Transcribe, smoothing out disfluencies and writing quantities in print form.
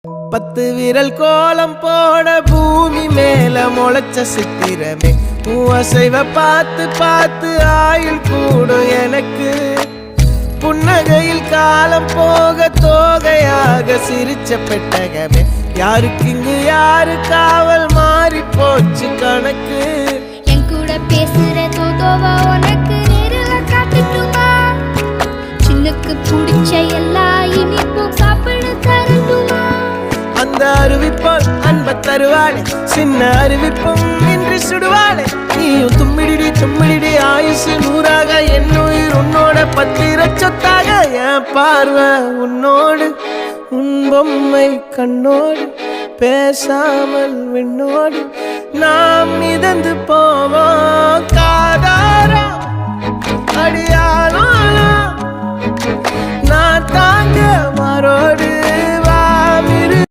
10 விரல் கோலம் போட பூமி மேல முளைச்ச சித்திரமே அசைவ பார்த்து பார்த்து ஆயுள் கூடும் எனக்கு புன்னகையில் காலம் போக தோகையாக சிரிச்ச பெட்டகமே யாருக்கு இங்கு யாரு காவல் மாறி போச்சு கணக்கு என் கூட பேசுற தோதோவா உனக்கு நேரில் காட்டுட்டுமா சின்னக்கு பிடிச்ச எல்லா இனிப்பும் சாப்பிட தரட்டுமா அந்த அறிவிப்போல் அன்ப தருவாளே சின்ன அறிவிப்பும் இன்று சுடுவாளே நீயும் தும்மிடி ஆயுசு 100ஆக என் உயிர் உன்னோட 10 சொத்தாக என் பார்வை உன்னோடு உன் பொம்மை கண்ணோடு பேசாமல் விண்ணோடு நாம் மிதந்து போவோம் காதாரா அடியானோ நான் தாங்க மாறோடு